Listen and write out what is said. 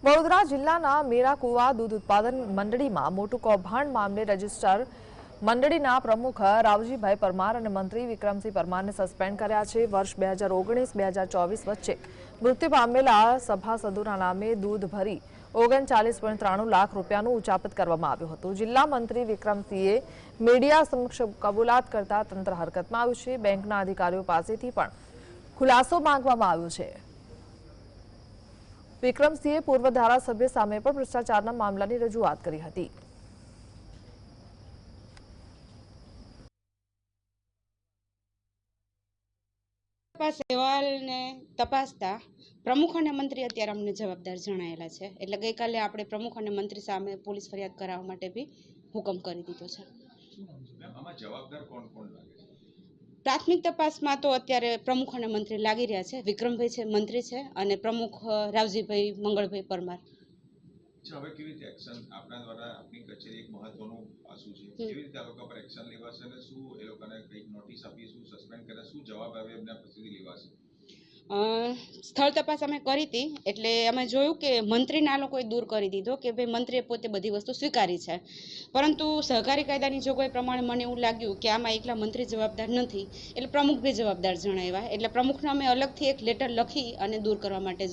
વડોદરા જિલ્લાના મેરાકુવા દૂધ ઉત્પાદન મંડળીમાં મોટું કૌભાંડ મામલે રજિસ્ટર મંડળીના પ્રમુખ રાવજીભાઈ પરમાર અને મંત્રી વિક્રમસિંહ પરમારને સસ્પેન્ડ કર્યા છે। વર્ષ 2019-2024 વચ્ચે મૃત્યુ પામેલા સભાસદોના નામે દૂધ ભરી 39.93 લાખ રૂપિયાનું ઉચાપત કરવામાં આવ્યું હતું। જિલ્લા મંત્રી વિક્રમસિંહે મીડિયા સમક્ષ કબૂલાત કરતા તંત્ર હરકતમાં આવ્યું છે। બેંકના અધિકારીઓ પાસેથી પણ ખુલાસો માંગવામાં આવ્યો છે। વિક્રમસિંહે પૂર્વ ધારાસભ્ય સામે પણ ભ્રષ્ટાચારના મામલાની રજૂઆત કરી હતી। અહેવાલને તપાસતા પ્રમુખ અને મંત્રી અત્યારે અમને જવાબદાર જણાયેલા છે। એટલે ગઈકાલે આપણે પ્રમુખ અને મંત્રી સામે પોલીસ ફરિયાદ કરાવવા માટે બી હુકમ કરી દીધો છે। પ્રાથમિક તપાસમાં તો અત્યારે પ્રમુખ અને મંત્રી લાગી રહ્યા છે। વિક્રમભાઈ છે, મંત્રી છે, અને પ્રમુખ રાવજીભાઈ મંગળભાઈ પરમાર। હવે કેવી રીતે એક્શન આપના દ્વારા આપની કચેરી એક મહત્વનું પાસું છે, કેવી રીતે આ લોકો પર એક્શન લેવાશે અને શું એ લોકોને કંઈક નોટિસ આપી, શું સસ્પેન્ડ કરે, શું જવાબ આવે એમના પાસેથી લેવાશે? સ્થળ તપાસ અમે કરી હતી, એટલે અમે જોયું કે મંત્રીને આ લોકોએ દૂર કરી દીધો કે ભાઈ મંત્રીએ પોતે બધી વસ્તુ સ્વીકારી છે, પરંતુ સહકારી કાયદાની જોગવાઈ પ્રમાણે મને એવું લાગ્યું કે આમાં એકલા મંત્રી જવાબદાર નથી, એટલે પ્રમુખ બી જવાબદાર જણાવ્યા। એટલે પ્રમુખને અમે અલગથી એક લેટર લખી અને દૂર કરવા માટે